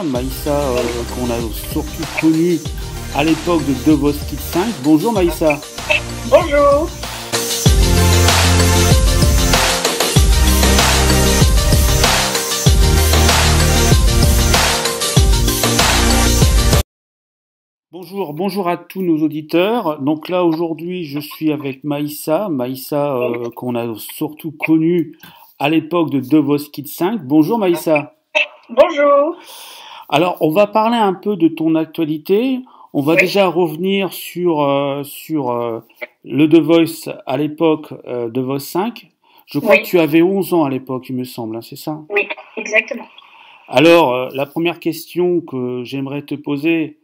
Maïssa, qu'on a surtout connue à l'époque de The Voice Kids 5. Bonjour Maïssa. Bonjour. Bonjour à tous nos auditeurs. Donc là aujourd'hui je suis avec Maïssa, qu'on a surtout connue à l'époque de The Voice Kids 5. Bonjour Maïssa. Bonjour. Alors on va parler un peu de ton actualité. On va déjà revenir sur le The Voice à l'époque The Voice 5. Je crois que tu avais 11 ans à l'époque, il me semble, hein, c'est ça? Oui, exactement. Alors la première question que j'aimerais te poser.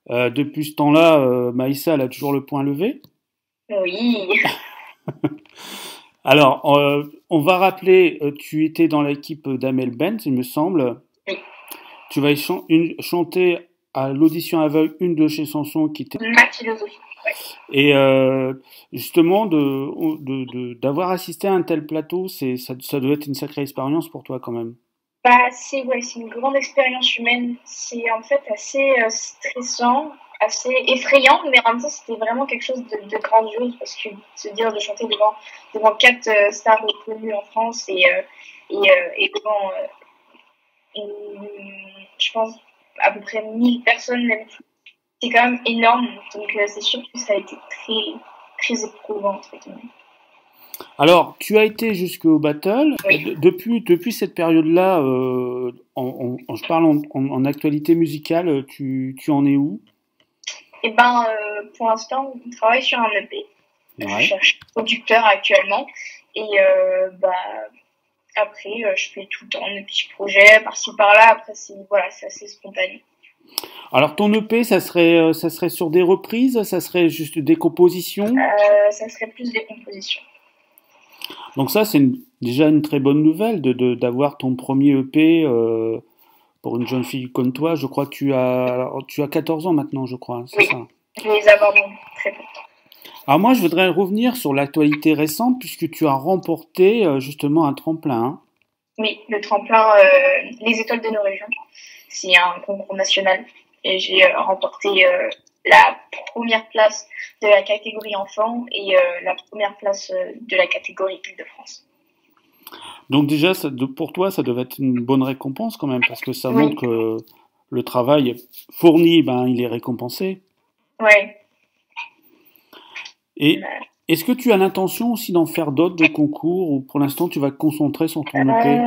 Depuis ce temps-là, Maïssa, elle a toujours le poing levé. Oui. Alors, on va rappeler, tu étais dans l'équipe d'Amel Bent, il me semble. Oui. Tu vas chanter à l'audition aveugle une de ses chansons qui était... Ma philosophie. Ouais. Et justement, d'avoir assisté à un tel plateau, ça doit être une sacrée expérience pour toi quand même. Bah, c'est une grande expérience humaine. C'est en fait assez stressant, assez effrayant, mais en même temps, c'était vraiment quelque chose de grandiose parce que se dire de chanter devant 4 stars reconnues en France et devant, je pense, à peu près 1000 personnes, même, c'est quand même énorme. Donc, c'est sûr que ça a été très, très éprouvant, entre guillemets. Alors, tu as été jusqu'au battle. Oui. Depuis cette période-là, je parle en actualité musicale, tu en es où? Eh ben, pour l'instant, on travaille sur un EP. Ouais. Je cherche un producteur actuellement. Et après, je fais tout le temps des petits projets par-ci par-là. Après, c'est assez spontané. Alors, ton EP, ça serait sur des reprises? Ça serait juste des compositions? Ça serait plus des compositions. Donc ça, c'est déjà une très bonne nouvelle d'avoir ton premier EP pour une jeune fille comme toi. Je crois que tu as 14 ans maintenant, je crois. C'est oui, ça. Je vais les avoir dans très peu de temps. Alors moi, je voudrais revenir sur l'actualité récente puisque tu as remporté justement un tremplin. Hein. Oui, le tremplin Les Étoiles de nos régions. C'est un concours national et j'ai remporté la première place de la catégorie enfant et la première place de la catégorie Île-de-France. Donc déjà, pour toi, ça devait être une bonne récompense quand même, parce que ça montre que le travail fourni, il est récompensé. Ouais. Et est-ce que tu as l'intention aussi d'en faire d'autres de concours, ou pour l'instant tu vas te concentrer sur ton EP?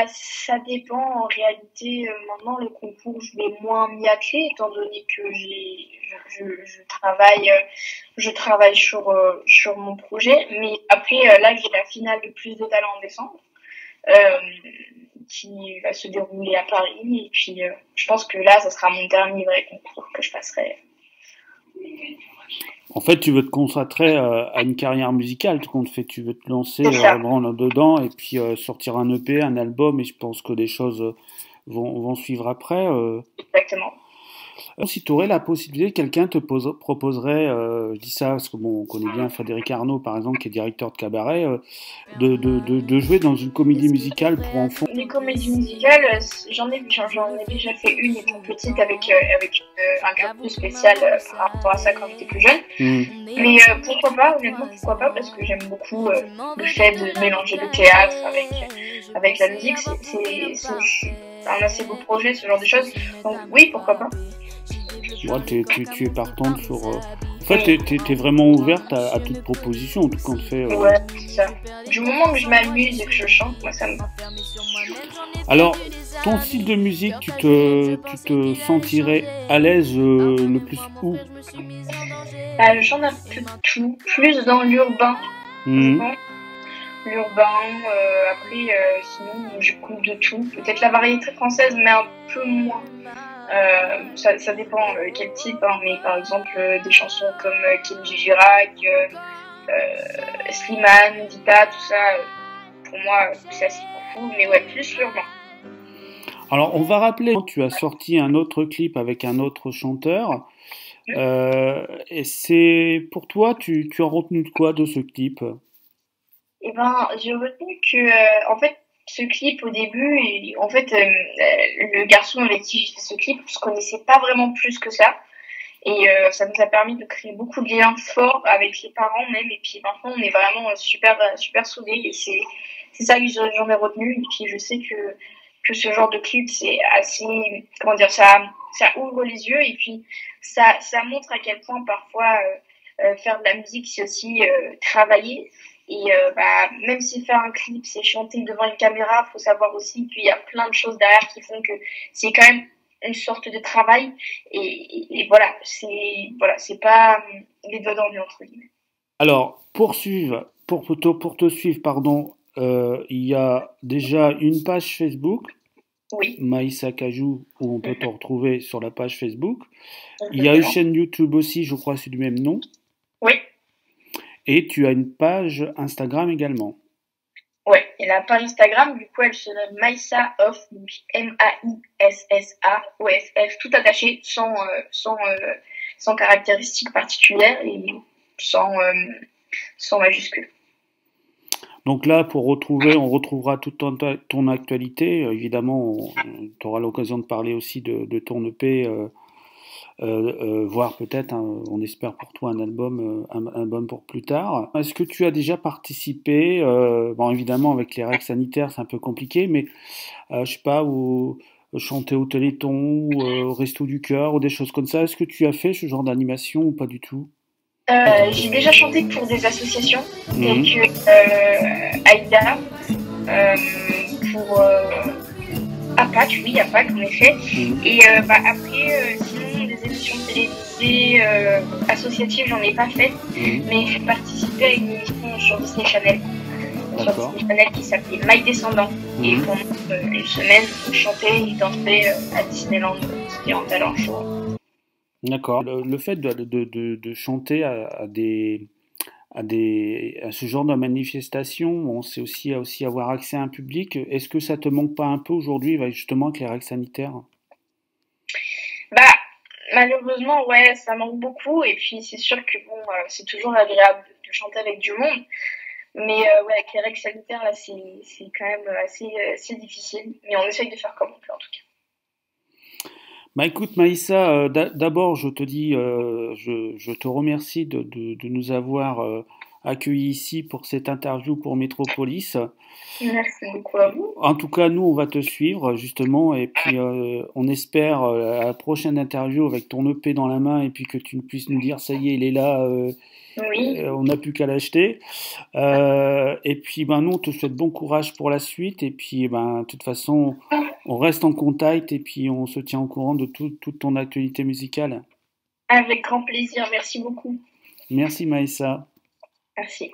Ça dépend. En réalité, maintenant, le concours, je vais moins m'y atteler, étant donné que je travaille sur mon projet. Mais après, là, j'ai la finale de Plus de Talent en décembre, qui va se dérouler à Paris. Et puis, je pense que là, ça sera mon dernier vrai concours que je passerai. En fait, tu veux te consacrer à une carrière musicale, tu veux te lancer vraiment là-dedans et puis sortir un EP, un album, et je pense que des choses vont suivre après. Exactement. Si tu aurais la possibilité, quelqu'un te proposerait, je dis ça parce que on connaît bien Frédéric Arnaud par exemple, qui est directeur de cabaret, de jouer dans une comédie musicale pour enfants. Les comédies musicales, j'en ai déjà fait une étant petite avec un groupe spécial par rapport à ça quand j'étais plus jeune. Mais pourquoi pas, honnêtement, pourquoi pas, parce que j'aime beaucoup le fait de mélanger le théâtre avec la musique. C'est un assez beau projet, ce genre de choses. Donc oui, pourquoi pas. Ouais, tu es partante sur... En fait, t'es vraiment ouverte à toute proposition, en tout cas, on te fait... Ouais, c'est ça. Du moment que je m'amuse et que je chante, moi, ça me va. Alors, ton style de musique, tu te sentirais à l'aise le plus où? Je chante un peu de tout, plus dans l'urbain. L'urbain, après, sinon, j'écoute de tout. Peut-être la variété française, mais un peu moins. Ça dépend quel type, hein, mais par exemple des chansons comme Kenji Girac, Slimane, Dita, tout ça, pour moi c'est assez cool, mais ouais, plus l'urbain. Alors on va rappeler, tu as sorti un autre clip avec un autre chanteur, et c'est pour toi, tu as retenu de quoi de ce clip? Eh ben, j'ai retenu que, en fait, ce clip au début, et en fait, le garçon avec qui j'ai fait ce clip, on se connaissait pas vraiment plus que ça. Et ça nous a permis de créer beaucoup de liens forts avec les parents même. Et puis maintenant, on est vraiment super soudés. Et c'est ça que j'en ai retenu. Et puis je sais que ce genre de clip, c'est assez, comment dire, ça ouvre les yeux. Et puis ça montre à quel point parfois faire de la musique, c'est aussi travailler. Et même si faire un clip, c'est chanter devant une caméra, faut savoir aussi qu'il y a plein de choses derrière qui font que c'est quand même une sorte de travail. Et voilà, c'est pas les doigts dans le nez, entre guillemets. Alors, pour te suivre, pardon, il y a déjà une page Facebook, Oui. Maïssa Kajou, où on peut te retrouver sur la page Facebook. Exactement. Il y a une chaîne YouTube aussi, je crois, c'est du même nom. Oui. Et tu as une page Instagram également. Ouais, et la page Instagram, du coup, elle se nomme Maïssa Off, donc Maissa-OFF, tout attaché, sans caractéristiques particulières et sans majuscule. Donc là, on retrouvera toute ton actualité. Évidemment, tu auras l'occasion de parler aussi de ton EP, voire peut-être, on espère pour toi, un album pour plus tard. Est-ce que tu as déjà participé, bon évidemment avec les règles sanitaires c'est un peu compliqué, mais je sais pas, chanter au Téléthon, ou au Resto du Cœur, ou des choses comme ça. Est-ce que tu as fait ce genre d'animation ou pas du tout? J'ai déjà chanté pour des associations, telles que Aïda, pour APAC, oui, APAC en effet. Et après, sinon, des émissions télévisées associatives, j'en ai pas fait, mais j'ai participé à une émission sur Disney Channel. Sur Disney Channel qui s'appelait My Descendant. Et pendant une semaine, je chantais et dansais à Disneyland, c'était un talent show. D'accord. Le fait de chanter à ce genre de manifestation, on sait aussi avoir accès à un public. Est-ce que ça te manque pas un peu aujourd'hui, justement, avec les règles sanitaires? Malheureusement, ouais, ça manque beaucoup. Et puis, c'est sûr que bon, c'est toujours agréable de chanter avec du monde. Mais ouais, avec les règles sanitaires, là, c'est quand même assez difficile. Mais on essaye de faire comme on peut, en tout cas. Bah écoute Maïssa, d'abord je te dis, je te remercie de nous avoir accueillis ici pour cette interview pour Métropolis. Merci beaucoup à vous. En tout cas, nous on va te suivre justement et puis on espère à la prochaine interview avec ton EP dans la main et puis que tu puisses nous dire ça y est, il est là. Oui. On n'a plus qu'à l'acheter. Et puis, nous, on te souhaite bon courage pour la suite. Et puis, de toute façon, on reste en contact et puis on se tient au courant de toute ton actualité musicale. Avec grand plaisir. Merci beaucoup. Merci, Maïssa. Merci.